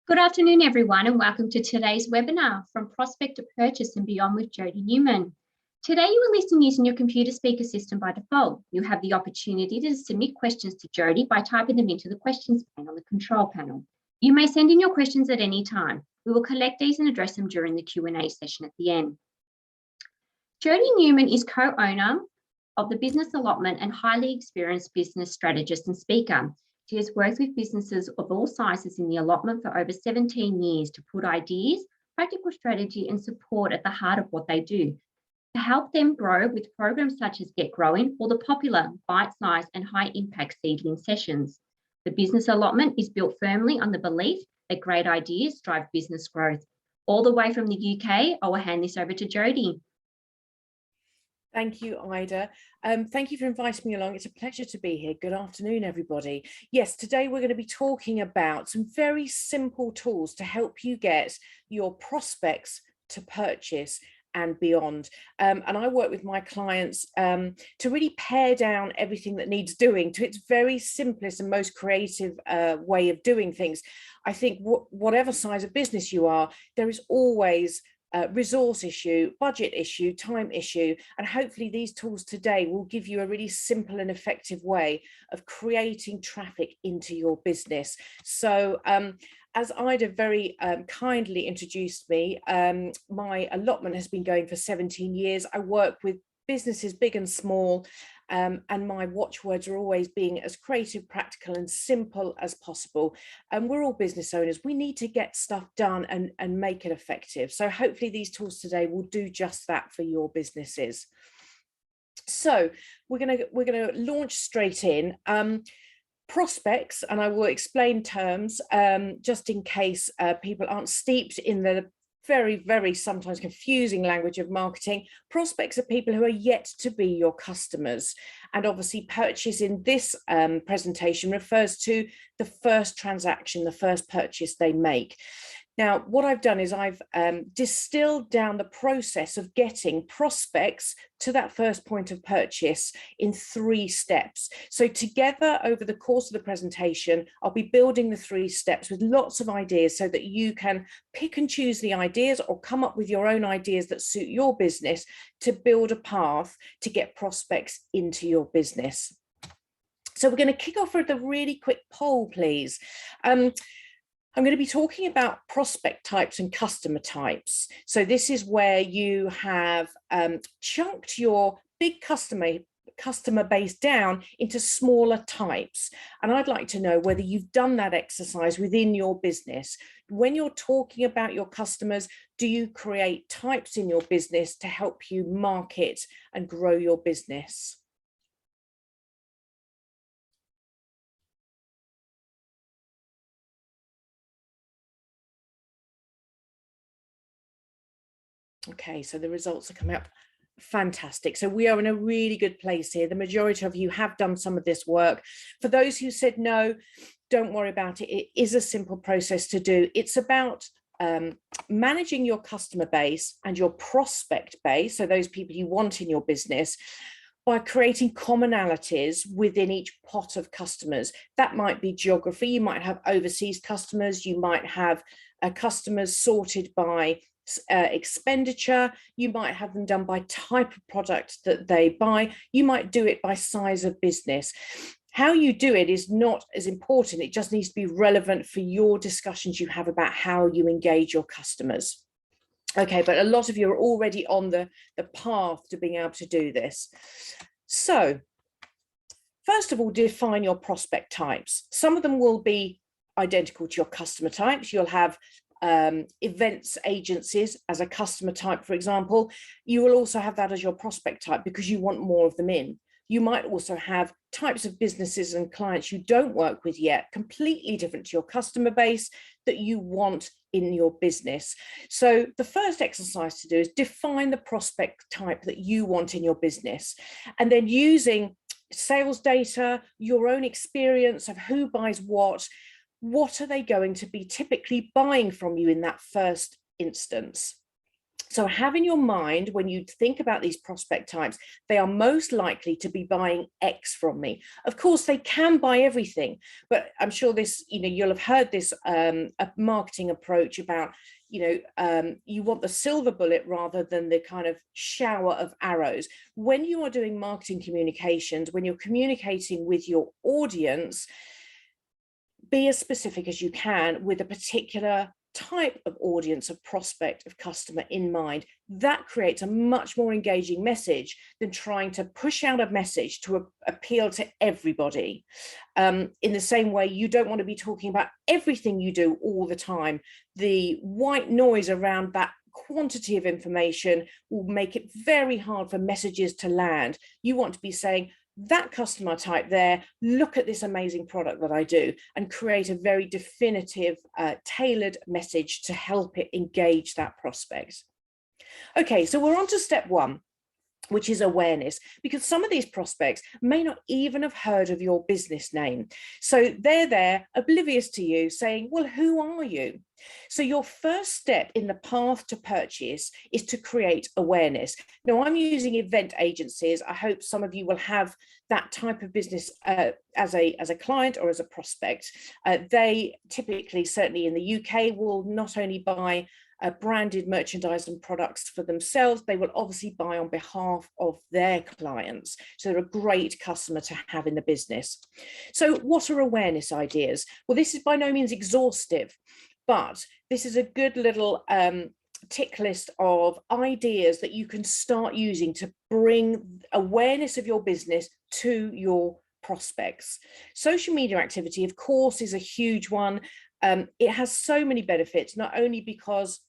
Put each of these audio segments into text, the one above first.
Good afternoon, everyone, and welcome to today's webinar From Prospect to Purchase and Beyond with Jodie Newman. Today, you will listen using your computer speaker system by default. You have the opportunity to submit questions to Jodie by typing them into the questions pane on the control panel. You may send in your questions at any time. We will collect these and address them during the Q&A session at the end. Jodie Newman is co-owner of the Business Allotment and highly experienced business strategist and speaker. She has worked with businesses of all sizes in the allotment for over 17 years to put ideas, practical strategy and support at the heart of what they do, to help them grow with programs such as Get Growing or the popular bite-sized and high-impact seedling sessions. The Business Allotment is built firmly on the belief that great ideas drive business growth. All the way from the UK, I will hand this over to Jodie. Thank you, Ida. Thank you for inviting me along. It's a pleasure to be here. Good afternoon, everybody. Yes, today we're going to be talking about some very simple tools to help you get your prospects to purchase and beyond. And I work with my clients to really pare down everything that needs doing to its very simplest and most creative way of doing things. I think whatever size of business you are, there is always resource issue, budget issue, time issue, and hopefully these tools today will give you a really simple and effective way of creating traffic into your business. So as Ida very kindly introduced me, my allotment has been going for 17 years. I work with businesses big and small, and my watchwords are always being as creative, practical and simple as possible. And we're all business owners. We need to get stuff done and make it effective. So hopefully these tools today will do just that for your businesses. So we're gonna launch straight in. Prospects, and I will explain terms just in case people aren't steeped in the very sometimes confusing language of marketing. Prospects are people who are yet to be your customers, and obviously purchase in this presentation refers to the first transaction, the first purchase they make. Now, what I've done is I've distilled down the process of getting prospects to that first point of purchase in 3 steps. So together over the course of the presentation, I'll be building the 3 steps with lots of ideas so that you can pick and choose the ideas or come up with your own ideas that suit your business to build a path to get prospects into your business. So we're going to kick off with a really quick poll, please. I'm going to be talking about prospect types and customer types. So this is where you have chunked your big customer base down into smaller types. And I'd like to know whether you've done that exercise within your business. When you're talking about your customers, do you create types in your business to help you market and grow your business? Okay, so the results are coming up. Fantastic. So we are in a really good place here. The majority of you have done some of this work. For those who said no, don't worry about it. It is a simple process to do. It's about managing your customer base and your prospect base, so those people you want in your business, by creating commonalities within each pot of customers. That might be geography. You might have overseas customers. You might have customers sorted by expenditure. You might have them done by type of product that they buy. You might do it by size of business. How you do it is not as important. It just needs to be relevant for your discussions you have about how you engage your customers. Okay, but a lot of you are already on the path to being able to do this. So first of all, define your prospect types. Some of them will be identical to your customer types. You'll have events agencies as a customer type, for example. You will also have that as your prospect type because you want more of them in. You might also have types of businesses and clients you don't work with yet, completely different to your customer base, that you want in your business. So the first exercise to do is define the prospect type that you want in your business, and then using sales data, your own experience of who buys what are they going to be typically buying from you in that first instance. So have in your mind, when you think about these prospect types, they are most likely to be buying X from me. Of course, they can buy everything, but I'm sure this, you'll have heard this a marketing approach about, you want the silver bullet rather than the kind of shower of arrows. When you are doing marketing communications, when you're communicating with your audience, be as specific as you can with a particular type of audience, of prospect, of customer in mind. That creates a much more engaging message than trying to push out a message to appeal to everybody. In the same way, you don't want to be talking about everything you do all the time. The white noise around that quantity of information will make it very hard for messages to land. You want to be saying, that customer type there, look at this amazing product that I do, and create a very definitive, tailored message to help it engage that prospect. Okay, so we're on to step one, which is awareness, because some of these prospects may not even have heard of your business name. So they're there oblivious to you, saying, well, who are you? So your first step in the path to purchase is to create awareness. Now, I'm using event agencies. I hope some of you will have that type of business as a client or as a prospect. They typically, certainly in the UK, will not only buy branded merchandise and products for themselves, they will obviously buy on behalf of their clients. So they're a great customer to have in the business. So what are awareness ideas? Well, this is by no means exhaustive, but this is a good little tick list of ideas that you can start using to bring awareness of your business to your prospects. Social media activity, of course, is a huge one. It has so many benefits, not only because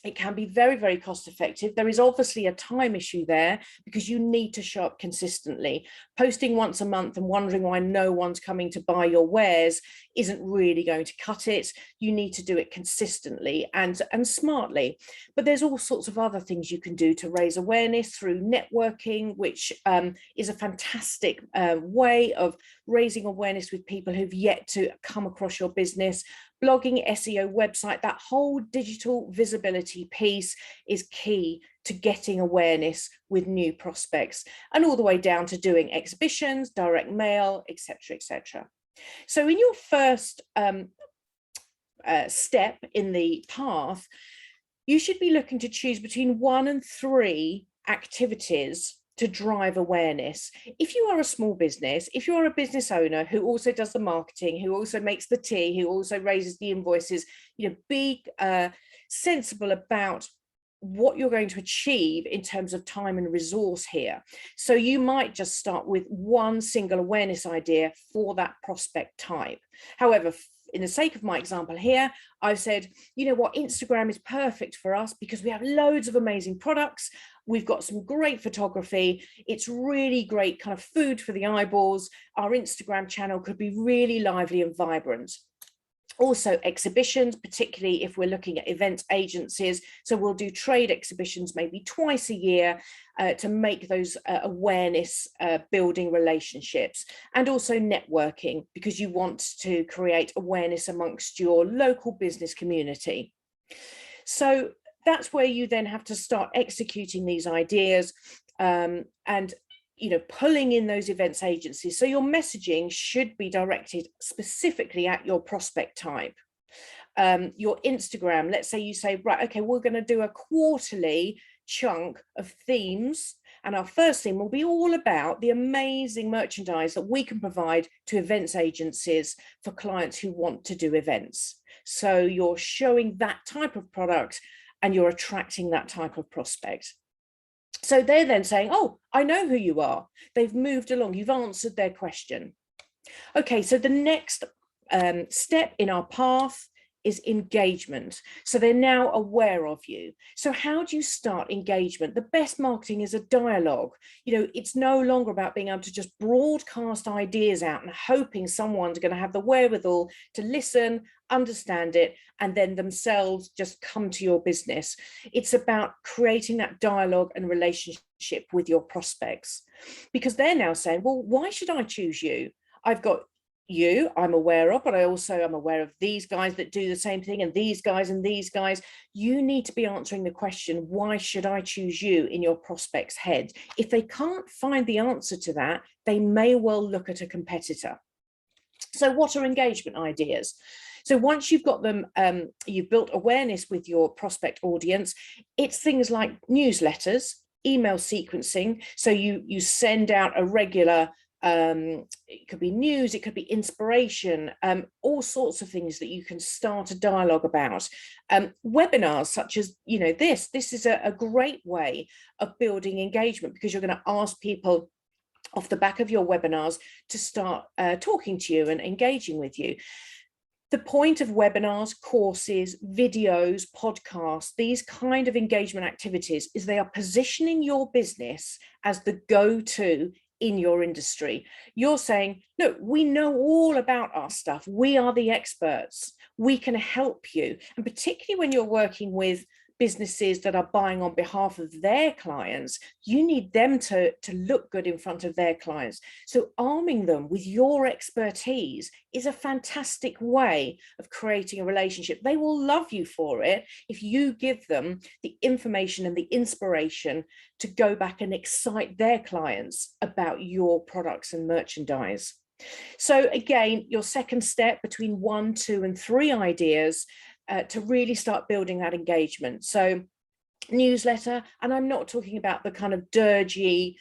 it can be very, very cost effective. There is obviously a time issue there because you need to show up consistently. Posting once a month and wondering why no one's coming to buy your wares isn't really going to cut it. You need to do it consistently and smartly. But there's all sorts of other things you can do to raise awareness through networking, which is a fantastic way of raising awareness with people who've yet to come across your business. Blogging, SEO, website, that whole digital visibility piece is key to getting awareness with new prospects, and all the way down to doing exhibitions, direct mail, etc., etc. So in your first step in the path, you should be looking to choose between 1 and 3 activities to drive awareness. If you are a small business, if you are a business owner who also does the marketing, who also makes the tea, who also raises the invoices, be sensible about what you're going to achieve in terms of time and resource here. So you might just start with one single awareness idea for that prospect type. However, in the sake of my example here, I've said, Instagram is perfect for us because we have loads of amazing products. We've got some great photography. It's really great kind of food for the eyeballs. Our Instagram channel could be really lively and vibrant. Also exhibitions, particularly if we're looking at event agencies. So we'll do trade exhibitions maybe twice a year to make those awareness building relationships, and also networking, because you want to create awareness amongst your local business community. So that's where you then have to start executing these ideas and pulling in those events agencies. So your messaging should be directed specifically at your prospect type. Your Instagram, let's say you say, right, okay, we're going to do a quarterly chunk of themes. And our first theme will be all about the amazing merchandise that we can provide to events agencies for clients who want to do events. So you're showing that type of product and you're attracting that type of prospect. So they're then saying, oh, I know who you are. They've moved along. You've answered their question. Okay, so the next step in our path is engagement. So they're now aware of you. So how do you start engagement? The best marketing is a dialogue. It's no longer about being able to just broadcast ideas out and hoping someone's going to have the wherewithal to listen, understand it, and then themselves just come to your business. It's about creating that dialogue and relationship with your prospects, because they're now saying, well, why should I choose you? I've got I'm aware of, but I also am aware of these guys that do the same thing, and these guys and these guys. You need to be answering the question, why should I choose you, in your prospect's head? If they can't find the answer to that, they may well look at a competitor. So what are engagement ideas? So once you've got them, you've built awareness with your prospect audience, it's things like newsletters, email sequencing. So you send out a regular, it could be news, it could be inspiration, all sorts of things that you can start a dialogue about. Webinars such as, this is a great way of building engagement, because you're going to ask people off the back of your webinars to start talking to you and engaging with you. The point of webinars, courses, videos, podcasts, these kind of engagement activities is they are positioning your business as the go-to in your industry. You're saying, look, we know all about our stuff. We are the experts. We can help you. And particularly when you're working with businesses that are buying on behalf of their clients, you need them to look good in front of their clients. So arming them with your expertise is a fantastic way of creating a relationship. They will love you for it if you give them the information and the inspiration to go back and excite their clients about your products and merchandise. So again, your second step between 1, 2, and 3 ideas to really start building that engagement. So newsletter, and I'm not talking about the kind of dirgy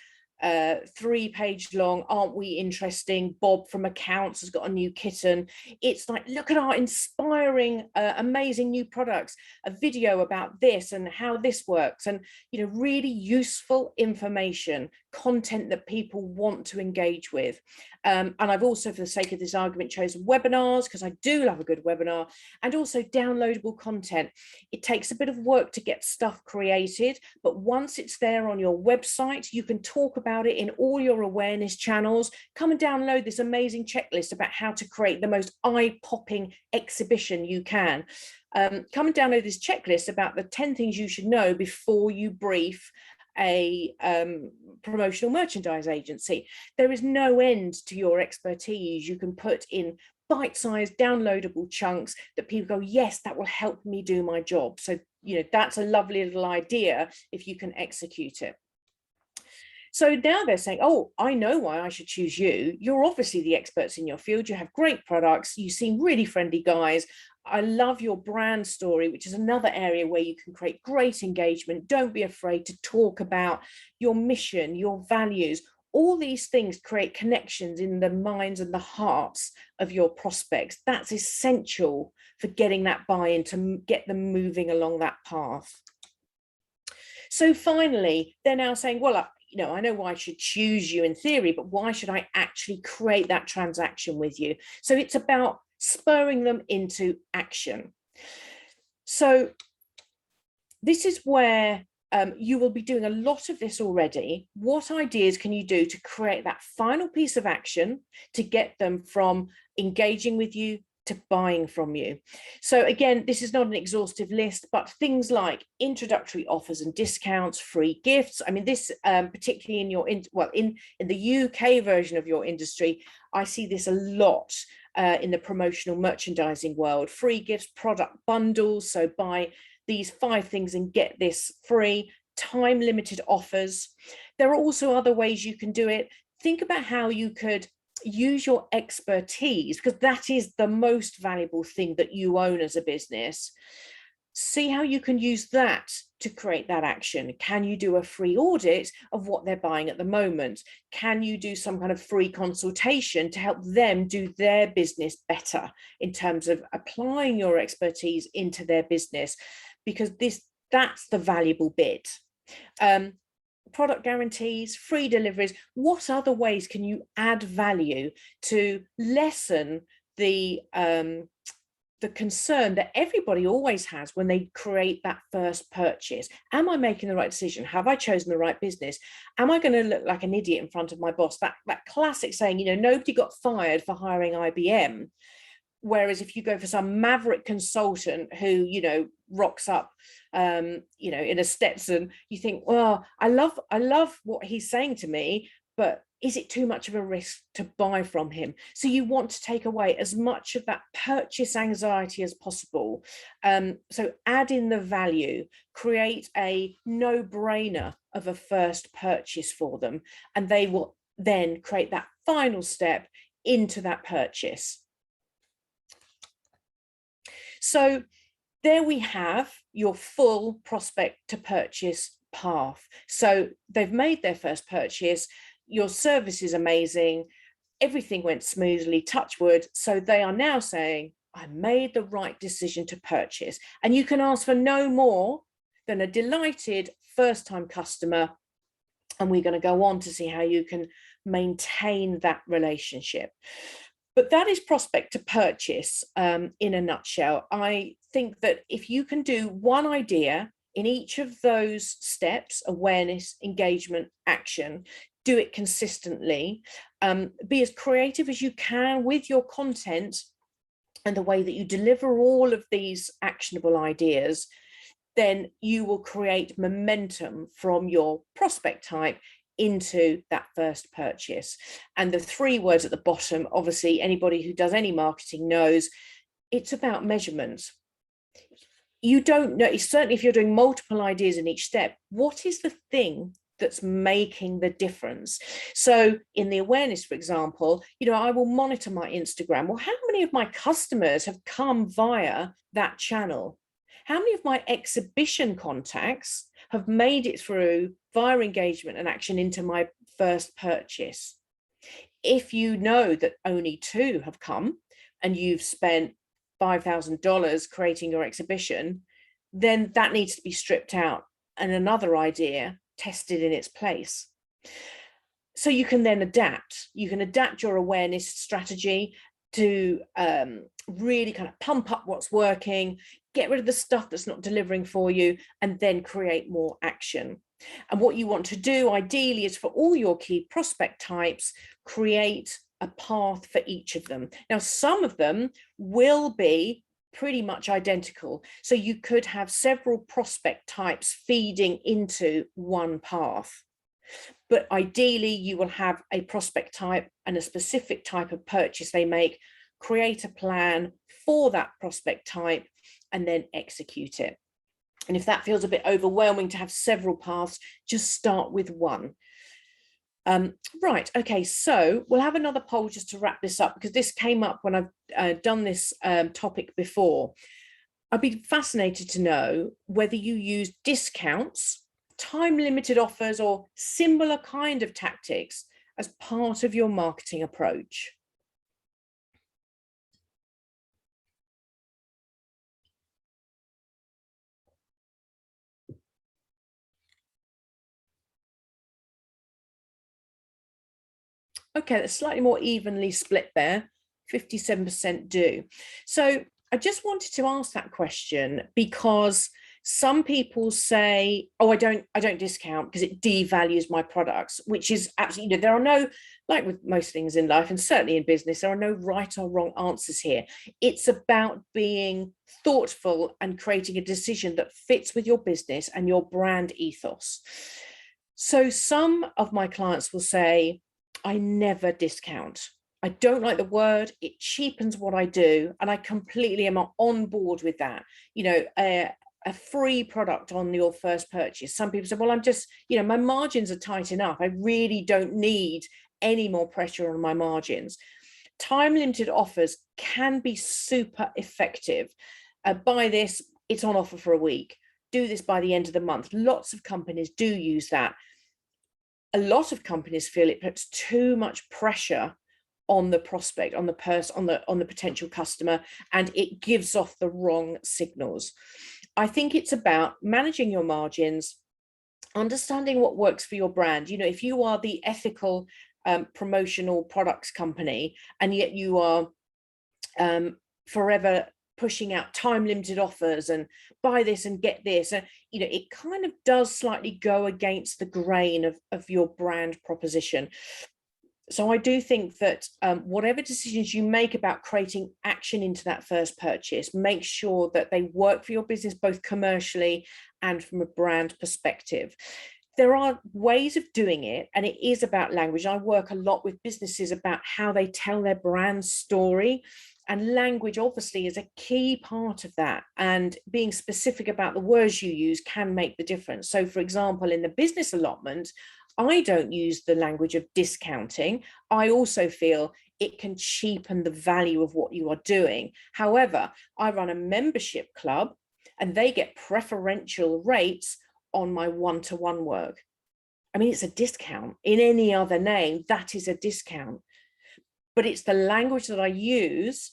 3-page long, aren't we interesting, Bob from accounts has got a new kitten. It's like, look at our inspiring, amazing new products, a video about this and how this works, and really useful information, content that people want to engage with. And I've also, for the sake of this argument, chosen webinars because I do love a good webinar, and also downloadable content. It takes a bit of work to get stuff created, but once it's there on your website, you can talk about it in all your awareness channels. Come and download this amazing checklist about how to create the most eye-popping exhibition you can. Come and download this checklist about the 10 things you should know before you brief a promotional merchandise agency. There is no end to your expertise. You can put in bite-sized downloadable chunks that people go, yes, that will help me do my job. So that's a lovely little idea if you can execute it. So now they're saying, oh, I know why I should choose you. You're obviously the experts in your field. You have great products. You seem really friendly guys. I love your brand story, which is another area where you can create great engagement. Don't be afraid to talk about your mission, your values. All these things create connections in the minds and the hearts of your prospects. That's essential for getting that buy-in, to get them moving along that path. So finally, they're now saying, well, I know why I should choose you in theory, but why should I actually create that transaction with you? So it's about spurring them into action. So this is where you will be doing a lot of this already. What ideas can you do to create that final piece of action to get them from engaging with you to buying from you? So again, this is not an exhaustive list, but things like introductory offers and discounts, free gifts. I mean, this particularly in your, in the UK version of your industry, I see this a lot in the promotional merchandising world. Free gifts, product bundles. So buy these 5 things and get this free. Time limited offers. There are also other ways you can do it. Think about how you could use your expertise, because that is the most valuable thing that you own as a business. See how you can use that to create that action. Can you do a free audit of what they're buying at the moment? Can you do some kind of free consultation to help them do their business better in terms of applying your expertise into their business? Because that's the valuable bit. Product guarantees, free deliveries. What other ways can you add value to lessen the concern that everybody always has when they create that first purchase? Am I making the right decision? Have I chosen the right business? Am I going to look like an idiot in front of my boss? That classic saying, nobody got fired for hiring IBM. Whereas if you go for some maverick consultant who, rocks up, in a Stetson, you think, well, I love what he's saying to me, but is it too much of a risk to buy from him? So you want to take away as much of that purchase anxiety as possible. So add in the value, create a no-brainer of a first purchase for them, and they will then create that final step into that purchase. So there we have your full prospect to purchase path. So they've made their first purchase, your service is amazing, everything went smoothly, touch wood. So they are now saying, I made the right decision to purchase. And you can ask for no more than a delighted first-time customer. And we're going to go on to see how you can maintain that relationship. But that is prospect to purchase in a nutshell. I think that if you can do one idea in each of those steps, awareness, engagement, action, do it consistently, be as creative as you can with your content and the way that you deliver all of these actionable ideas, then you will create momentum from your prospect type into that first purchase. And the 3 words at the bottom, obviously anybody who does any marketing knows, it's about measurement. You don't know, certainly if you're doing multiple ideas in each step, what is the thing that's making the difference? So in the awareness, for example, I will monitor my Instagram. Well, how many of my customers have come via that channel? How many of my exhibition contacts have made it through via engagement and action into my first purchase? If you know that only 2 have come and you've spent $5,000 creating your exhibition, then that needs to be stripped out and another idea tested in its place. So you can then adapt. You can adapt your awareness strategy to really kind of pump up what's working, get rid of the stuff that's not delivering for you, and then create more action. And what you want to do ideally is for all your key prospect types, create a path for each of them. Now, some of them will be pretty much identical. So you could have several prospect types feeding into one path. But ideally, you will have a prospect type and a specific type of purchase they make, create a plan for that prospect type, and then execute it. And if that feels a bit overwhelming to have several paths, just start with one. Right, okay, so we'll have another poll just to wrap this up, because this came up when I've done this topic before. I'd be fascinated to know whether you use discounts, time-limited offers, or similar kind of tactics as part of your marketing approach. Okay, that's slightly more evenly split there, 57% do. So I just wanted to ask that question because some people say, oh, I don't discount because it devalues my products, which is absolutely, there are no, like with most things in life and certainly in business, there are no right or wrong answers here. It's about being thoughtful and creating a decision that fits with your business and your brand ethos. So some of my clients will say, I never discount. I don't like the word, it cheapens what I do. And I completely am on board with that. A free product on your first purchase. Some people say, well, I'm just, my margins are tight enough. I really don't need any more pressure on my margins. Time-limited offers can be super effective. Buy this, it's on offer for a week. Do this by the end of the month. Lots of companies do use that. A lot of companies feel it puts too much pressure on the prospect, on the person, on the potential customer, and it gives off the wrong signals. I think it's about managing your margins, understanding what works for your brand. If you are the ethical promotional products company, and yet you are forever pushing out time-limited offers and buy this and get this, and it kind of does slightly go against the grain of your brand proposition. So I do think that whatever decisions you make about creating action into that first purchase, make sure that they work for your business both commercially and from a brand perspective. there are ways of doing it, and it is about language. I work a lot with businesses about how they tell their brand story, and language obviously is a key part of that, and being specific about the words you use can make the difference. So for example, in the business allotment, I don't use the language of discounting. I also feel it can cheapen the value of what you are doing. However, I run a membership club and they get preferential rates on my one-to-one work. I mean, it's a discount. In any other name, that is a discount. But it's the language that I use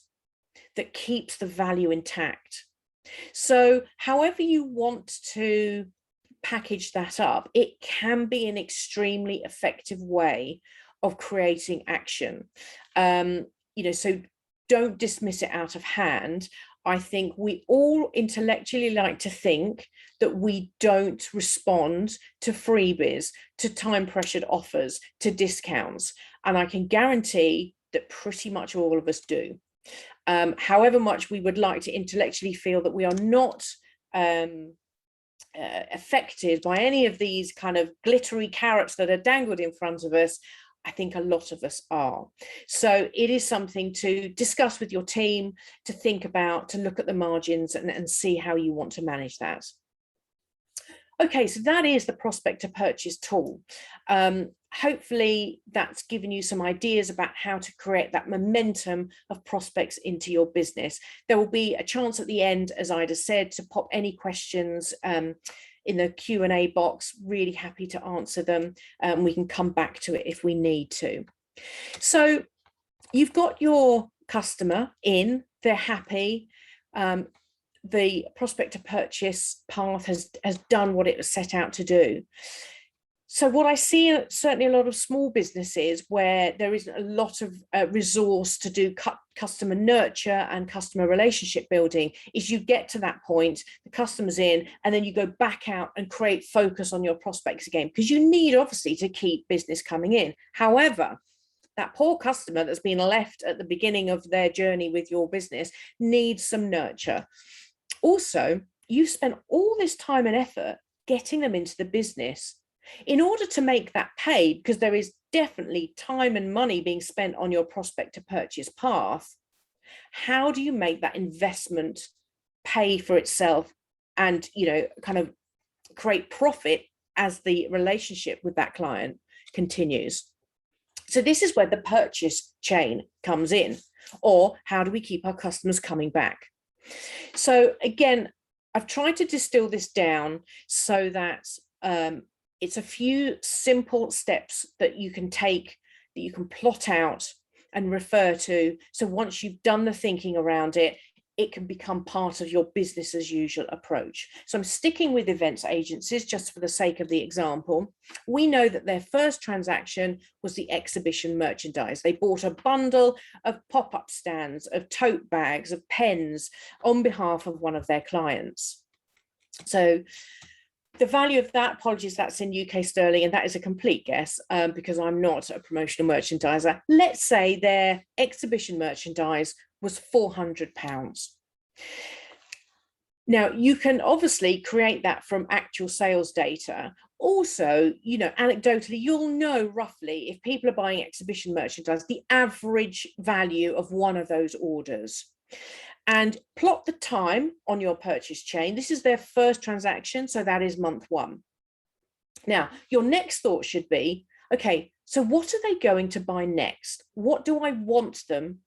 that keeps the value intact. So however you want to package that up, it can be an extremely effective way of creating action. So don't dismiss it out of hand. I think we all intellectually like to think that we don't respond to freebies, to time pressured offers, to discounts. And I can guarantee that pretty much all of us do. However much we would like to intellectually feel that we are not affected by any of these kind of glittery carrots that are dangled in front of us, I think a lot of us are. So it is something to discuss with your team, to think about, to look at the margins and see how you want to manage that. Okay, so that is the prospect to purchase tool. Hopefully that's given you some ideas about how to create that momentum of prospects into your business. There will be a chance at the end, as Ida said, to pop any questions in the Q&A box. Really happy to answer them. We can come back to it if we need to. So you've got your customer in, they're happy. The prospect to purchase path has done what it was set out to do. So what I see certainly a lot of small businesses where there isn't a lot of resource to do customer nurture and customer relationship building is you get to that point, the customer's in, and then you go back out and create focus on your prospects again, because you need obviously to keep business coming in. However, that poor customer that's been left at the beginning of their journey with your business needs some nurture. Also, you've spent all this time and effort getting them into the business. In order to make that pay, because there is definitely time and money being spent on your prospect to purchase path, how do you make that investment pay for itself and, kind of create profit as the relationship with that client continues? So this is where the purchase chain comes in, or how do we keep our customers coming back? So again, I've tried to distill this down so that it's a few simple steps that you can take, that you can plot out and refer to. So once you've done the thinking around it, it can become part of your business as usual approach. So I'm sticking with events agencies just for the sake of the example. We know that their first transaction was the exhibition merchandise. They bought a bundle of pop-up stands, of tote bags, of pens on behalf of one of their clients. So the value of that, apologies, that's in UK sterling, and that is a complete guess because I'm not a promotional merchandiser. Let's say their exhibition merchandise was £400. Now, you can obviously create that from actual sales data. Also, anecdotally, you'll know roughly if people are buying exhibition merchandise, the average value of one of those orders. And plot the time on your purchase chain. This is their first transaction, so that is month 1. Now, your next thought should be, okay, so what are they going to buy next? What do I want them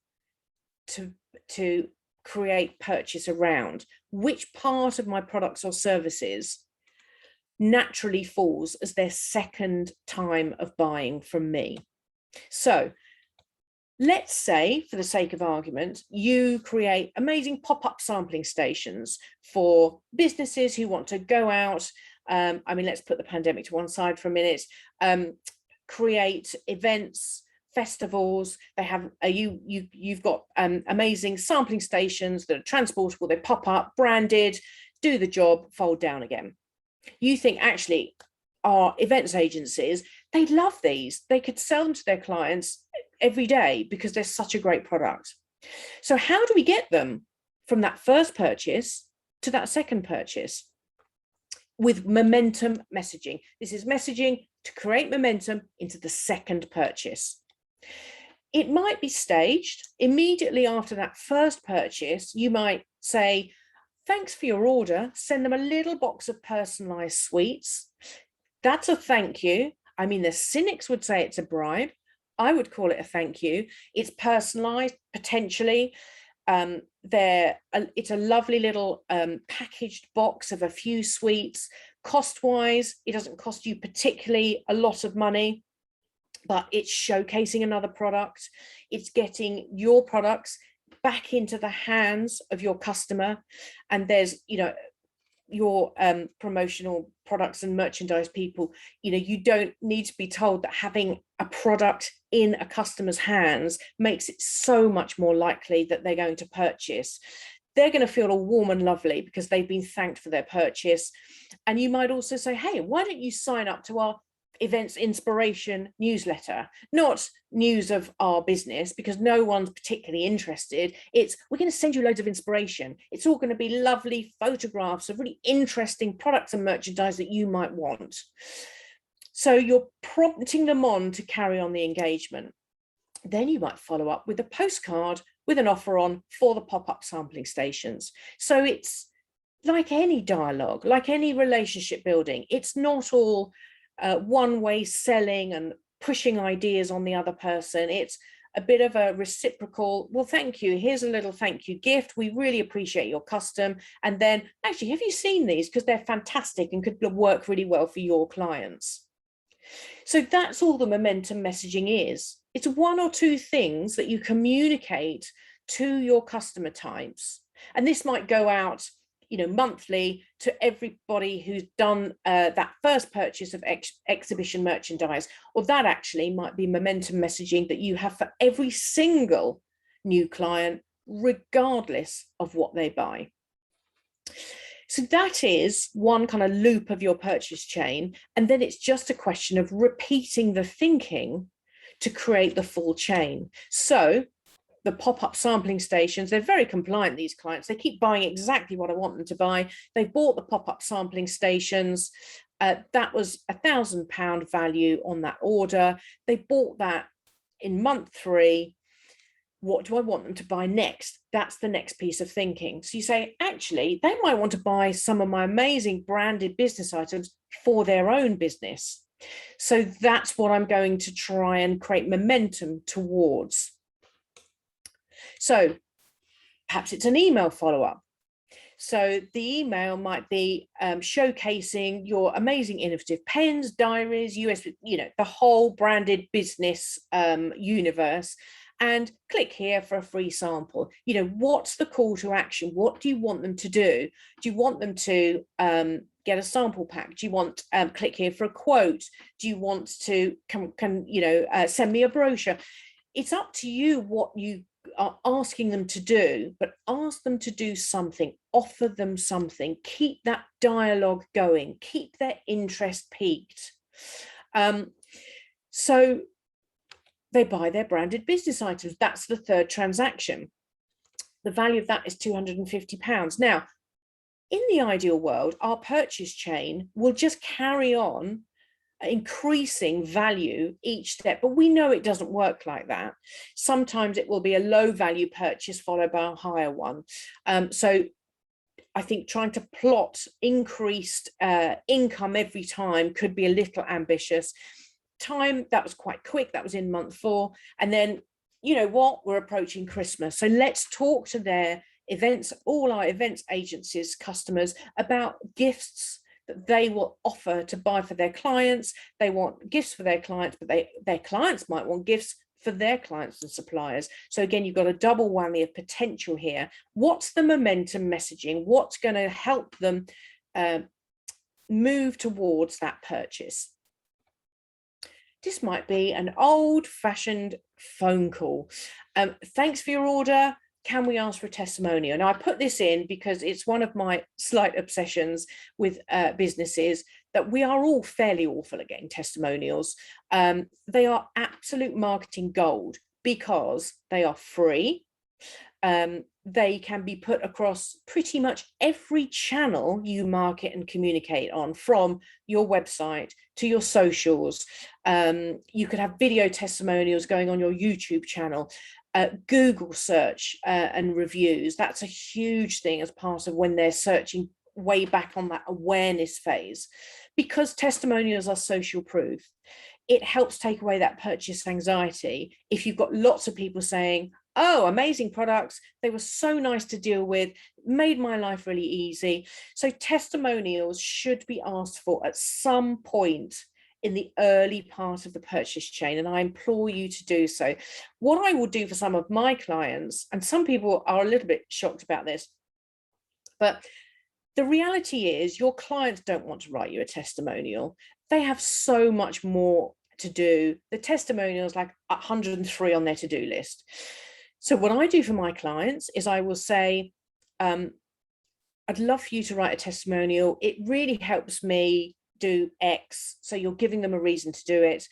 to create purchase around? Which part of my products or services naturally falls as their second time of buying from me? So let's say, for the sake of argument, you create amazing pop-up sampling stations for businesses who want to go out. Let's put the pandemic to one side for a minute. Create events, festivals. They have you've got amazing sampling stations that are transportable. They pop up, branded, do the job, fold down again. You think actually our events agencies, they'd love these. They could sell them to their clients every day because they're such a great product. So how do we get them from that first purchase to that second purchase? with momentum messaging. This is messaging to create momentum into the second purchase. It might be staged. Immediately after that first purchase, you might say, thanks for your order, send them a little box of personalized sweets. That's a thank you. I mean, the cynics would say it's a bribe. I would call it a thank you. It's personalized, potentially. It's a lovely little packaged box of a few sweets. Cost-wise, it doesn't cost you particularly a lot of money, but it's showcasing another product. It's getting your products back into the hands of your customer. And there's, your promotional products and merchandise people, you don't need to be told that having a product in a customer's hands makes it so much more likely that they're going to purchase. They're going to feel all warm and lovely because they've been thanked for their purchase. And you might also say, hey, why don't you sign up to our events inspiration newsletter? Not news of our business, because no one's particularly interested. It's, we're going to send you loads of inspiration. It's all going to be lovely photographs of really interesting products and merchandise that you might want. So you're prompting them on to carry on the engagement. Then you might follow up with a postcard with an offer on for the pop-up sampling stations. So it's like any dialogue, like any relationship building. It's not all one-way selling and pushing ideas on the other person. It's a bit of a reciprocal, well, thank you, here's a little thank you gift, we really appreciate your custom, and then actually, have you seen these, because they're fantastic and could work really well for your clients. So that's all the momentum messaging is. It's one or two things that you communicate to your customer types, and this might go out monthly to everybody who's done that first purchase of exhibition merchandise, or that actually might be momentum messaging that you have for every single new client, regardless of what they buy. So that is one kind of loop of your purchase chain. And then it's just a question of repeating the thinking to create the full chain. So the pop-up sampling stations, they're very compliant, these clients. They keep buying exactly what I want them to buy. They bought the pop-up sampling stations. That was £1,000 value on that order. They bought that in month 3. What do I want them to buy next? That's the next piece of thinking. So you say, actually, they might want to buy some of my amazing branded business items for their own business. So that's what I'm going to try and create momentum towards. So perhaps it's an email follow-up. So the email might be showcasing your amazing innovative pens, diaries, USB, the whole branded business universe, and click here for a free sample. What's the call to action? What do you want them to do? Do you want them to get a sample pack? Do you want click here for a quote? Do you want to send me a brochure? It's up to you what you are asking them to do, but ask them to do something, offer them something, keep that dialogue going, keep their interest piqued. So they buy their branded business items. That's the third transaction. The value of that is £250. Now, in the ideal world, our purchase chain will just carry on increasing value each step, but we know it doesn't work like that. Sometimes it will be a low value purchase followed by a higher one. So I think trying to plot increased income every time could be a little ambitious. Time, that was quite quick, that was in month 4. And then, we're approaching Christmas, so let's talk to their events, all our events agencies customers, about gifts that they will offer to buy for their clients. They want gifts for their clients, but their clients might want gifts for their clients and suppliers. So again, you've got a double whammy of potential here. What's the momentum messaging? What's going to help them move towards that purchase? This might be an old-fashioned phone call. Thanks for your order. Can we ask for a testimonial? Now, I put this in because it's one of my slight obsessions with businesses, that we are all fairly awful at getting testimonials. They are absolute marketing gold because they are free. they can be put across pretty much every channel you market and communicate on, from your website to your socials. You could have video testimonials going on your YouTube channel, Google search and reviews. That's a huge thing as part of when they're searching way back on that awareness phase, because testimonials are social proof. It helps take away that purchase anxiety. If you've got lots of people saying, oh, amazing products, they were so nice to deal with, made my life really easy. So testimonials should be asked for at some point in the early part of the purchase chain, and I implore you to do so. What I will do for some of my clients, and some people are a little bit shocked about this, but the reality is your clients don't want to write you a testimonial. They have so much more to do. The testimonial is like 103 on their to-do list. So what I do for my clients is I will say, I'd love for you to write a testimonial. It really helps me do X. So you're giving them a reason to do it.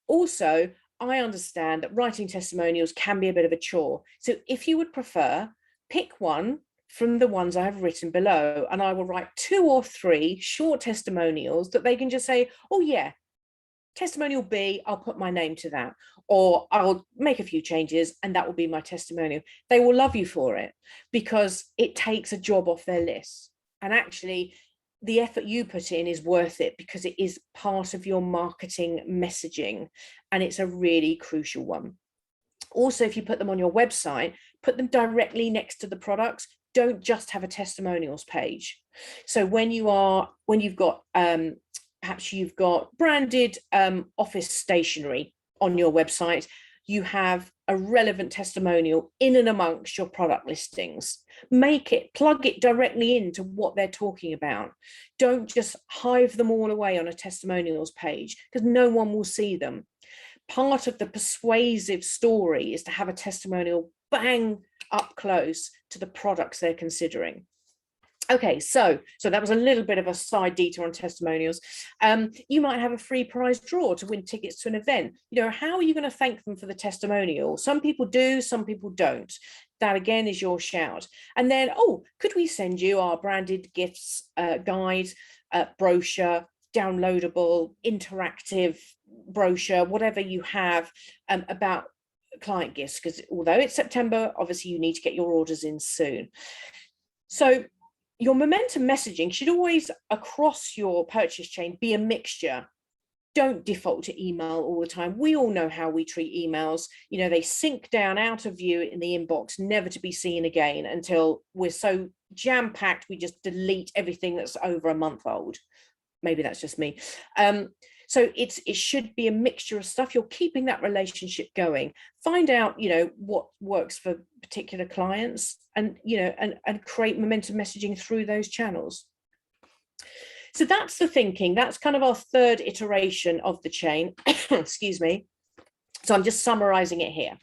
Also, I understand that writing testimonials can be a bit of a chore. So if you would prefer, pick one from the ones I have written below, and I will write 2 or 3 short testimonials that they can just say, oh yeah, testimonial B, I'll put my name to that, or I'll make a few changes and that will be my testimonial. They will love you for it because it takes a job off their list. And actually, the effort you put in is worth it because it is part of your marketing messaging, and it's a really crucial one. Also, if you put them on your website, put them directly next to the products. Don't just have a testimonials page. So when you've got perhaps you've got branded office stationery on your website, you have a relevant testimonial in and amongst your product listings. Plug it directly into what they're talking about. Don't just hive them all away on a testimonials page because no one will see them. Part of the persuasive story is to have a testimonial bang up close to the products they're considering. Okay, so that was a little bit of a side detour on testimonials. You might have a free prize draw to win tickets to an event. You know, how are you going to thank them for the testimonial? Some people do, some people don't. That again is your shout. And then, oh, could we send you our branded gifts guide, brochure, downloadable, interactive brochure, whatever you have about client gifts, because although it's September, obviously you need to get your orders in soon. So your momentum messaging should always, across your purchase chain, be a mixture. Don't default to email all the time. We all know how we treat emails. You know, they sink down out of view in the inbox, never to be seen again until we're so jam-packed we just delete everything that's over a month old. Maybe that's just me. So it should be a mixture of stuff. You're keeping that relationship going. Find out, you know, what works for particular clients, and, you know, and create momentum messaging through those channels. So that's the thinking. That's kind of our third iteration of the chain. Excuse me. So I'm just summarizing it here.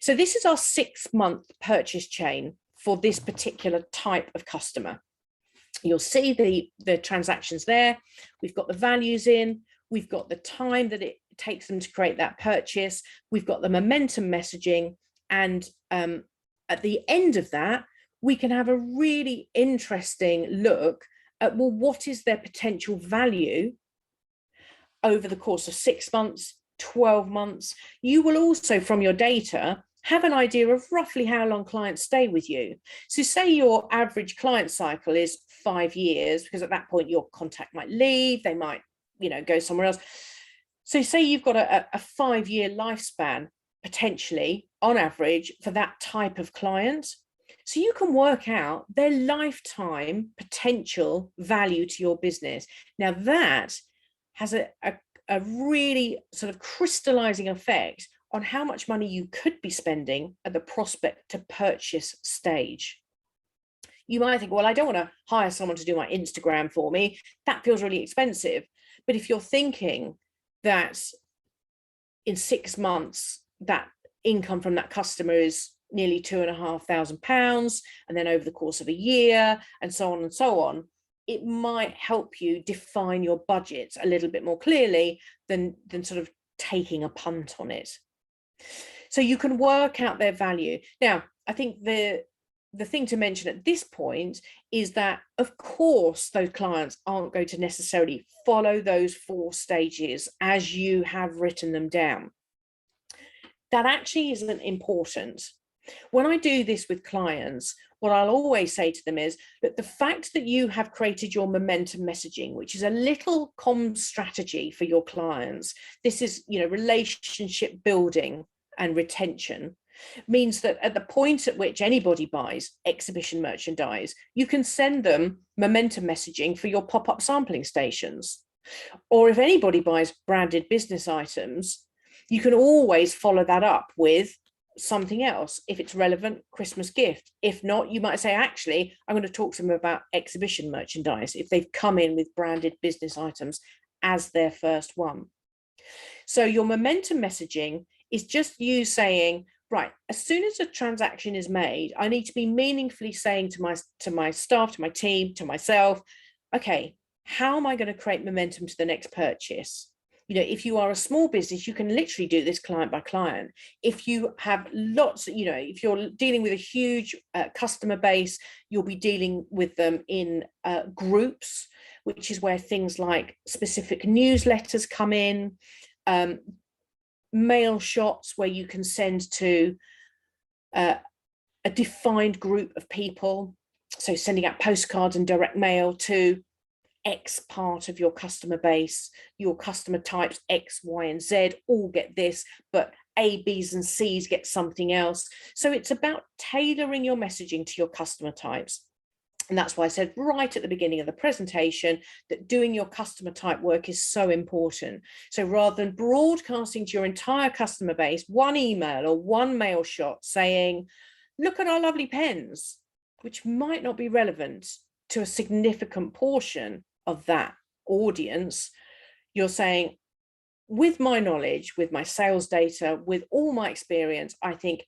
So this is our 6-month purchase chain for this particular type of customer. You'll see the transactions there. We've got the values in. We've got the time that it takes them to create that purchase. We've got the momentum messaging. And at the end of that, we can have a really interesting look at, well, what is their potential value over the course of 6 months, 12 months. You will also, from your data, have an idea of roughly how long clients stay with you. So say your average client cycle is 5 years, because at that point your contact might leave, they might, you know, go somewhere else. So say you've got a 5-year lifespan potentially on average for that type of client. So you can work out their lifetime potential value to your business. Now that has a really sort of crystallizing effect on how much money you could be spending at the prospect to purchase stage. You might think, well, I don't want to hire someone to do my Instagram for me. That feels really expensive. But if you're thinking that in 6 months, that income from that customer is nearly £2,500, and then over the course of a year, and so on and so on, it might help you define your budget a little bit more clearly than sort of taking a punt on it. So you can work out their value. Now, I think the the thing to mention at this point is that, of course, those clients aren't going to necessarily follow those 4 stages as you have written them down. That actually isn't important. When I do this with clients, what I'll always say to them is that the fact that you have created your momentum messaging, which is a little comm strategy for your clients, this is, relationship building and retention, means that at the point at which anybody buys exhibition merchandise, you can send them momentum messaging for your pop-up sampling stations. Or if anybody buys branded business items, you can always follow that up with something else if it's relevant, Christmas gift. If not, you might say, actually, I'm going to talk to them about exhibition merchandise if they've come in with branded business items as their first one. So your momentum messaging is just you saying, right, as soon as a transaction is made, I need to be meaningfully saying to my staff, to my team, to myself, okay, how am I going to create momentum to the next purchase? If you are a small business, you can literally do this client by client. If you have lots, if you're dealing with a huge customer base, you'll be dealing with them in groups, which is where things like specific newsletters come in, mail shots where you can send to a defined group of people. So sending out postcards and direct mail to X part of your customer base, your customer types X, Y, and Z all get this, but A, B's, and C's get something else. So it's about tailoring your messaging to your customer types. And that's why I said right at the beginning of the presentation that doing your customer type work is so important. So rather than broadcasting to your entire customer base one email or one mail shot saying, look at our lovely pens, which might not be relevant to a significant portion of that audience, you're saying, with my knowledge, with my sales data, with all my experience, I think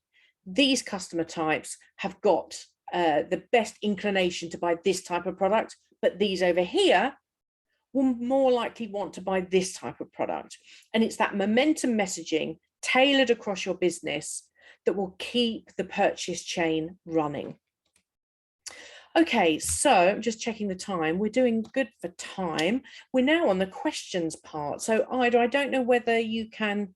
these customer types have got the best inclination to buy this type of product, but these over here will more likely want to buy this type of product. And it's that momentum messaging tailored across your business that will keep the purchase chain running. Okay, so I'm just checking the time. We're doing good for time. We're now on the questions part. So Ida, I don't know whether you can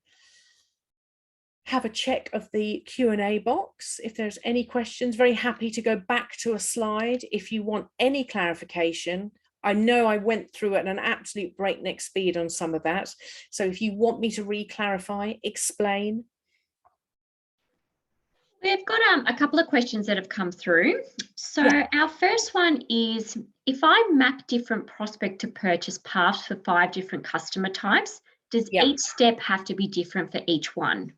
have a check of the Q&A box. If there's any questions, very happy to go back to a slide if you want any clarification. I know I went through at an absolute breakneck speed on some of that. So if you want me to re-clarify, explain. We've got a couple of questions that have come through. So Our first one is, if I map different prospect to purchase paths for 5 different customer types, does each step have to be different for each one?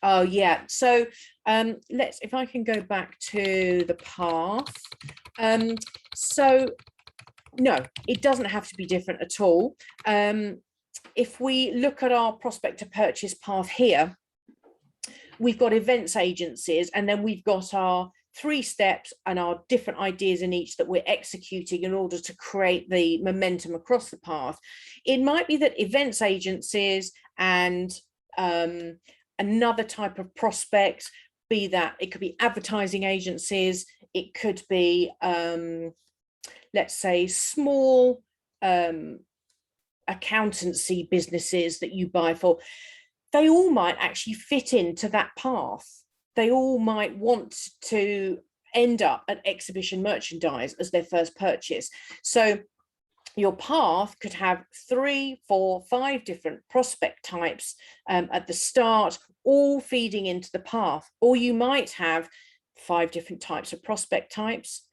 Oh yeah, so if I can go back to the path. So no, it doesn't have to be different at all. If we look at our prospect to purchase path here, we've got events agencies, and then we've got our 3 steps and our different ideas in each that we're executing in order to create the momentum across the path. It might be that events agencies and another type of prospect, be that it could be advertising agencies, it could be let's say small accountancy businesses that you buy for. They all might actually fit into that path. They all might want to end up at exhibition merchandise as their first purchase. So your path could have 3, 4, 5 different prospect types at the start, all feeding into the path. Or you might have 5 different types of prospect types,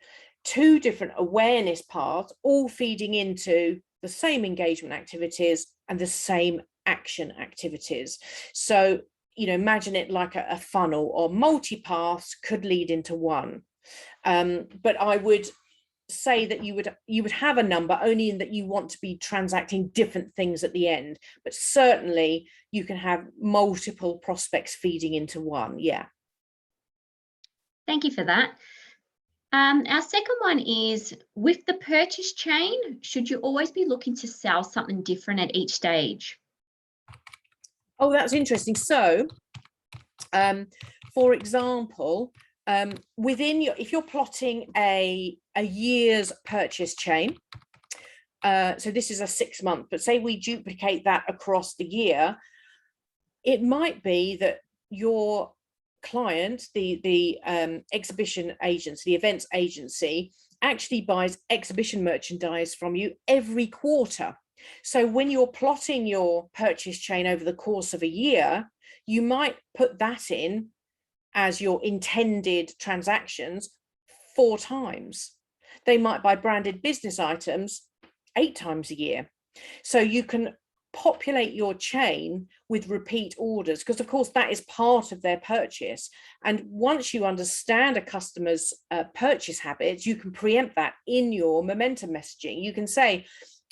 2 different awareness paths, all feeding into the same engagement activities and the same action activities. So, imagine it like a funnel, or multi-paths could lead into one. But I would say that you would have a number only in that you want to be transacting different things at the end, but certainly you can have multiple prospects feeding into one. Yeah. Thank you for that. Our second one is, with the purchase chain, should you always be looking to sell something different at each stage? Oh, that's interesting. So, for example, if you're plotting a year's purchase chain, so this is a 6-month, but say we duplicate that across the year, it might be that your client, the exhibition agents, the events agency, actually buys exhibition merchandise from you every quarter. So when you're plotting your purchase chain over the course of a year, you might put that in as your intended transactions 4 times. They might buy branded business items 8 times a year. So you can populate your chain with repeat orders, because of course that is part of their purchase. And once you understand a customer's purchase habits, you can preempt that in your momentum messaging. You can say,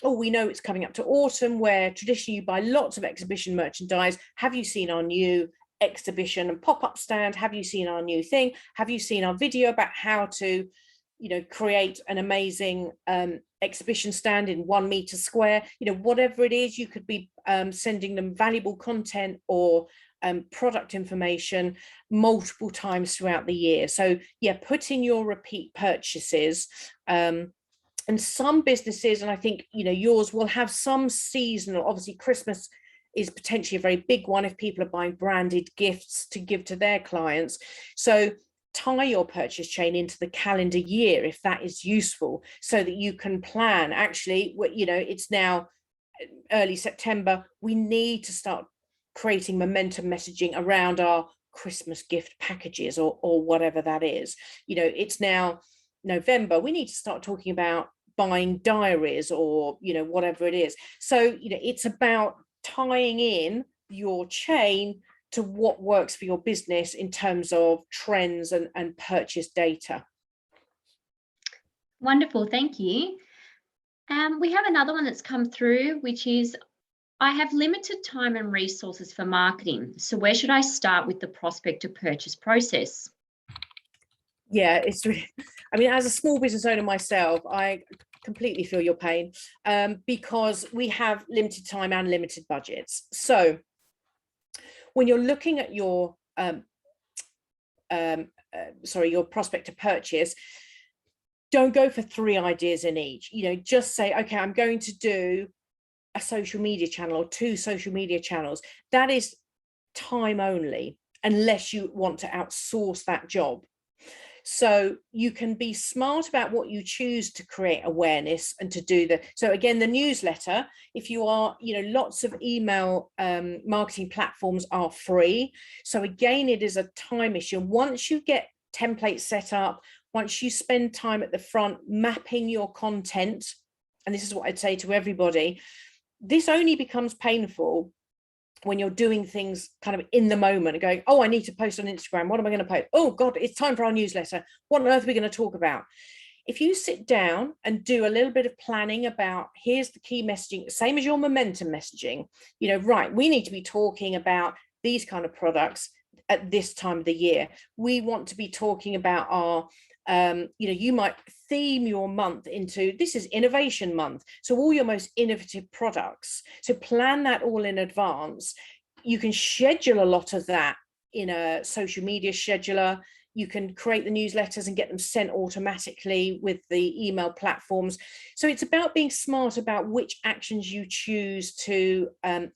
oh, we know it's coming up to autumn where traditionally you buy lots of exhibition merchandise. Have you seen our new exhibition and pop-up stand? Have you seen our new thing? Have you seen our video about how to, create an amazing exhibition stand in 1 meter square? Whatever it is, you could be sending them valuable content or product information multiple times throughout the year. So yeah, put in your repeat purchases. And some businesses, and I think yours will have some seasonal. Obviously Christmas is potentially a very big one if people are buying branded gifts to give to their clients. So tie your purchase chain into the calendar year if that is useful, so that you can plan. Actually, it's now early September, we need to start creating momentum messaging around our Christmas gift packages or whatever that is. It's now November, we need to start talking about buying diaries or whatever it is. So it's about tying in your chain to what works for your business in terms of trends and purchase data. Wonderful, thank you. We have another one that's come through, which is, I have limited time and resources for marketing. So where should I start with the prospect to purchase process? Yeah, it's really, as a small business owner myself, I completely feel your pain, because we have limited time and limited budgets. So when you're looking at your your prospect to purchase, don't go for 3 ideas in each. Just say, okay, I'm going to do a social media channel or 2 social media channels. That is time only, unless you want to outsource that job. So you can be smart about what you choose to create awareness and to do the. So again, the newsletter, if you are, lots of email marketing platforms are free. So again, it is a time issue. Once you get templates set up, once you spend time at the front mapping your content, and this is what I'd say to everybody, this only becomes painful when you're doing things kind of in the moment and going, oh, I need to post on Instagram. What am I going to post? Oh God, it's time for our newsletter. What on earth are we going to talk about? If you sit down and do a little bit of planning about, here's the key messaging, same as your momentum messaging, right, we need to be talking about these kind of products at this time of the year. We want to be talking about our you might theme your month into, this is innovation month, so all your most innovative products. So plan that all in advance. You can schedule a lot of that in a social media scheduler. You can create the newsletters and get them sent automatically with the email platforms. So it's about being smart about which actions you choose to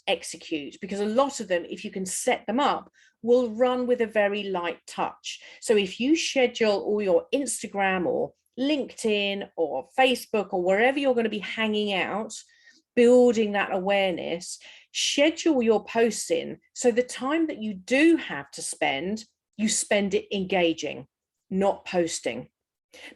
execute, because a lot of them, if you can set them up, will run with a very light touch. So if you schedule all your Instagram or LinkedIn or Facebook or wherever you're going to be hanging out, building that awareness, schedule your posts in. So the time that you do have to spend, you spend it engaging, not posting,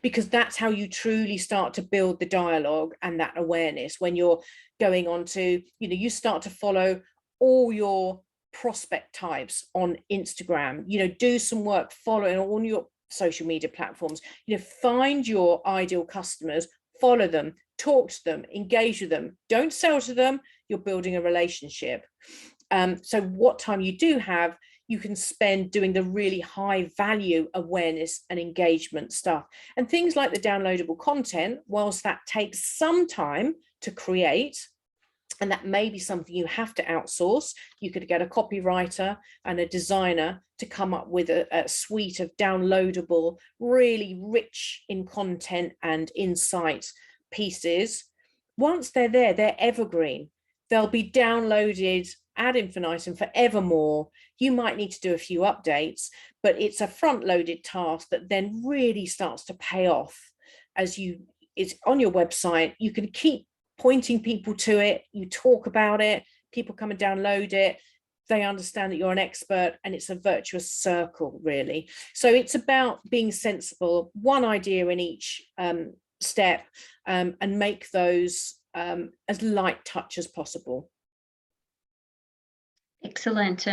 because that's how you truly start to build the dialogue and that awareness. When you're going on to, you start to follow all your prospect types on Instagram, do some work following on your social media platforms, find your ideal customers, follow them, talk to them, engage with them. Don't sell to them, you're building a relationship. So what time you do have, you can spend doing the really high value awareness and engagement stuff. And things like the downloadable content, whilst that takes some time to create, and that may be something you have to outsource. You could get a copywriter and a designer to come up with a suite of downloadable, really rich in content and insight pieces. Once they're there, they're evergreen. They'll be downloaded ad infinitum forevermore. You might need to do a few updates, but it's a front-loaded task that then really starts to pay off as it's on your website. You can keep pointing people to it, you talk about it, people come and download it, they understand that you're an expert, and it's a virtuous circle, really. So it's about being sensible, one idea in each step, and make those as light touch as possible. Excellent.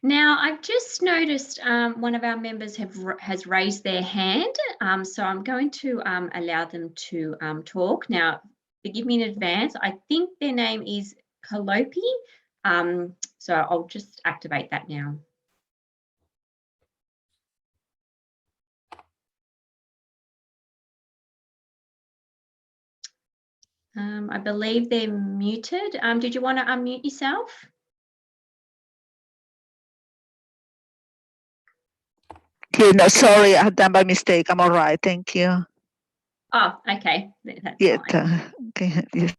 Now, I've just noticed one of our members has raised their hand, so I'm going to allow them to talk. Now, forgive me in advance, I think their name is Calopi, so I'll just activate that now. I believe they're muted. Did you want to unmute yourself? Yeah, no, sorry, I had done by mistake. I'm all right, thank you. Oh, okay, that's Yeah, fine. okay, yes.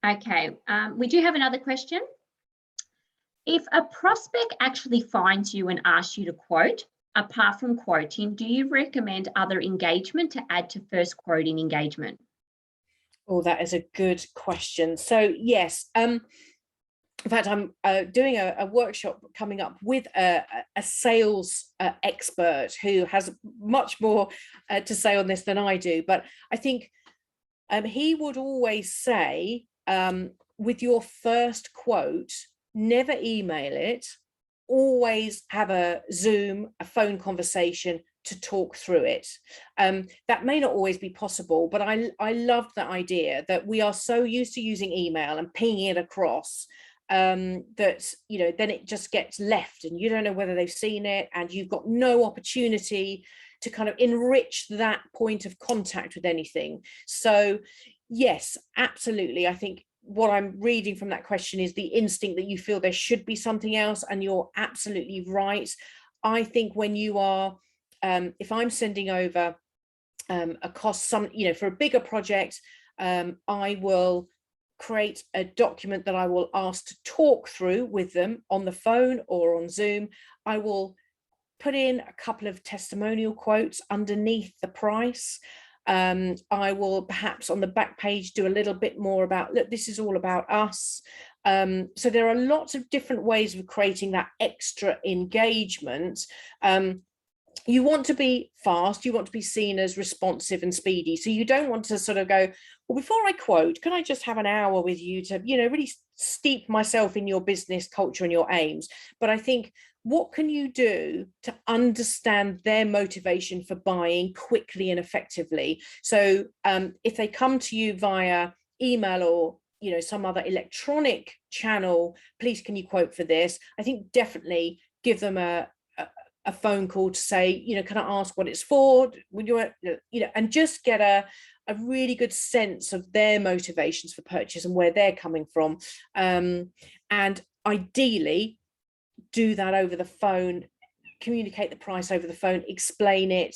Okay, we do have another question. If a prospect actually finds you and asks you to quote, apart from quoting, do you recommend other engagement to add to first quoting engagement? Oh, that is a good question. So yes, in fact, I'm doing a workshop coming up with a sales expert who has much more to say on this than I do. But I think he would always say, with your first quote, never email it, always have a Zoom, a phone conversation to talk through it. That may not always be possible, but I love the idea that we are so used to using email and pinging it across that, you know, then it just gets left and you don't know whether they've seen it, and you've got no opportunity to kind of enrich that point of contact with anything. So yes, absolutely. I think what I'm reading from that question is the instinct that you feel there should be something else, and you're absolutely right. I think when you are, if I'm sending over a cost, for a bigger project, I will create a document that I will ask to talk through with them on the phone or on Zoom. I will put in a couple of testimonial quotes underneath the price. I will perhaps on the back page do a little bit more about, look, this is all about us. So there are lots of different ways of creating that extra engagement. You want to be fast, you want to be seen as responsive and speedy. So you don't want to sort of go, well, before I quote, can I just have an hour with you to, really steep myself in your business culture and your aims? But I think, what can you do to understand their motivation for buying quickly and effectively? So if they come to you via email or some other electronic channel, please can you quote for this? I think definitely give them a phone call to say, can I ask what it's for? Would you, and just get a really good sense of their motivations for purchase and where they're coming from. And ideally, do that over the phone, communicate the price over the phone, explain it,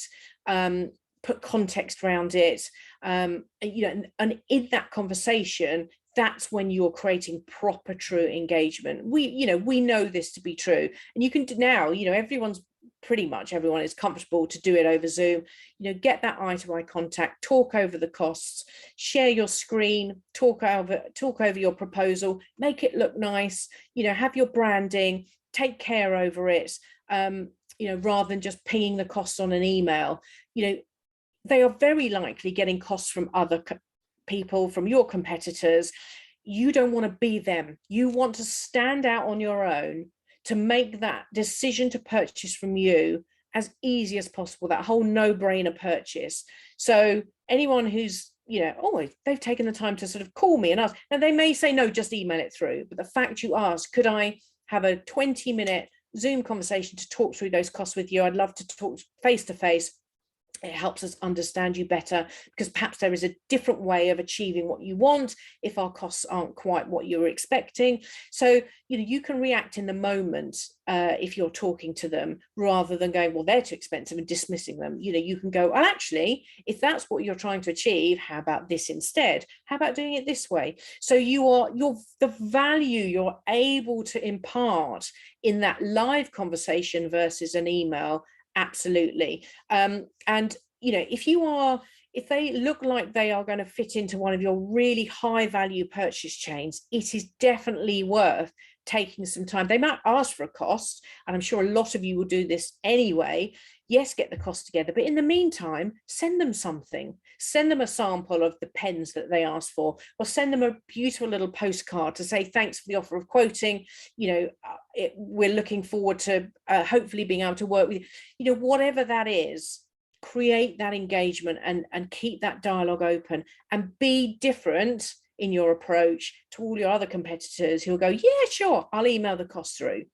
put context around it, and in that conversation, that's when you're creating proper true engagement. We know this to be true, and you can now, everyone is comfortable to do it over Zoom. Get that eye-to-eye contact, talk over the costs, share your screen, talk over your proposal, make it look nice, have your branding, take care over it, rather than just pinging the costs on an email. They are very likely getting costs from other people, from your competitors. You don't want to be them. You want to stand out on your own to make that decision to purchase from you as easy as possible, that whole no-brainer purchase. So anyone who's, they've taken the time to sort of call me and ask, now they may say, no, just email it through. But the fact you ask, could I have a 20-minute Zoom conversation to talk through those costs with you? I'd love to talk face to face. It helps us understand you better, because perhaps there is a different way of achieving what you want if our costs aren't quite what you're expecting. So, you can react in the moment if you're talking to them, rather than going, well, they're too expensive, and dismissing them. You can go, well, actually, if that's what you're trying to achieve, how about this instead? How about doing it this way? So the value you're able to impart in that live conversation versus an email. Absolutely. And if they look like they are going to fit into one of your really high value purchase chains, it is definitely worth taking some time. They might ask for a cost, and I'm sure a lot of you will do this anyway. Yes, get the cost together, but in the meantime, send them something. Send them a sample of the pens that they asked for, or send them a beautiful little postcard to say thanks for the offer of quoting. We're looking forward to hopefully being able to work with you. Whatever that is, create that engagement and keep that dialogue open, and be different in your approach to all your other competitors who will go, yeah, sure, I'll email the cost through.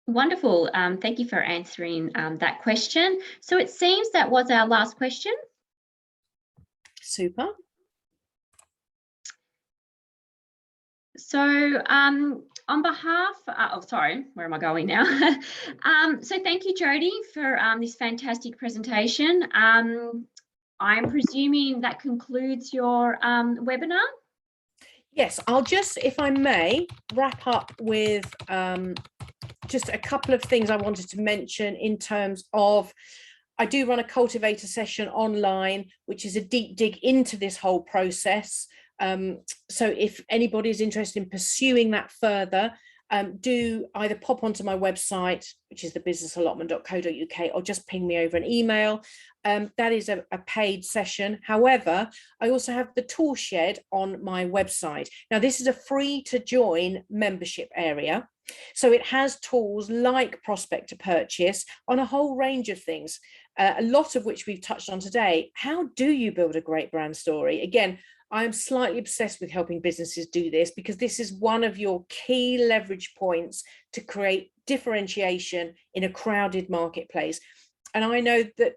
Wonderful. Thank you for answering that question. So it seems that was our last question. Super. So on behalf, sorry, where am I going now? So thank you, Jodie, for this fantastic presentation. I'm presuming that concludes your webinar. Yes, I'll just, if I may, wrap up with just a couple of things I wanted to mention in terms of, I do run a cultivator session online, which is a deep dig into this whole process. So if anybody is interested in pursuing that further, do either pop onto my website, which is thebusinessallotment.co.uk, or just ping me over an email. That is a paid session. However, I also have the toolshed on my website. Now, this is a free to join membership area. So it has tools like prospect to purchase on a whole range of things, a lot of which we've touched on today. How do you build a great brand story? Again, I'm slightly obsessed with helping businesses do this, because this is one of your key leverage points to create differentiation in a crowded marketplace. And I know that,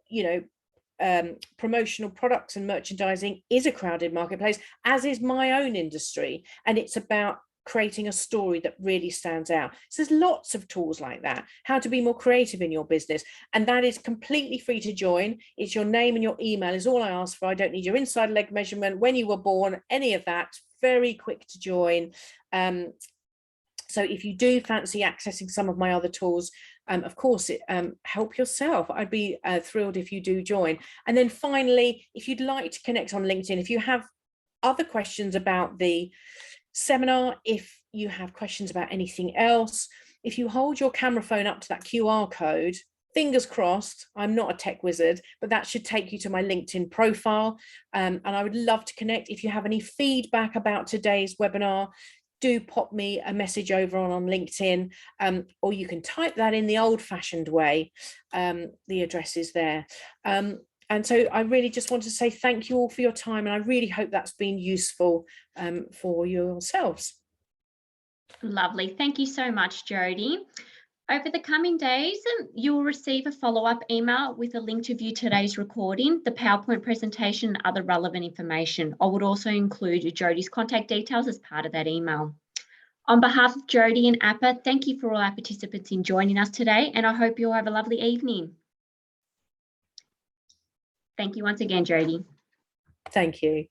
promotional products and merchandising is a crowded marketplace, as is my own industry. And it's about creating a story that really stands out. So there's lots of tools like that, how to be more creative in your business, and that is completely free to join. It's your name and your email is all I ask for. I don't need your inside leg measurement, when you were born, any of that. Very quick to join. So if you do fancy accessing some of my other tools, of course, help yourself. I'd be thrilled if you do join. And then finally, if you'd like to connect on LinkedIn, if you have other questions about the seminar, if you have questions about anything else, if you hold your camera phone up to that QR code, fingers crossed, I'm not a tech wizard, but that should take you to my LinkedIn profile. And I would love to connect. If you have any feedback about today's webinar, do pop me a message over on LinkedIn, or you can type that in the old-fashioned way. The address is there. And so I really just want to say thank you all for your time, and I really hope that's been useful for yourselves. Lovely. Thank you so much, Jodie. Over the coming days, you'll receive a follow-up email with a link to view today's recording, the PowerPoint presentation, and other relevant information. I would also include Jodie's contact details as part of that email. On behalf of Jodie and APPA, thank you for all our participants in joining us today, and I hope you all have a lovely evening. Thank you once again, Jodie. Thank you.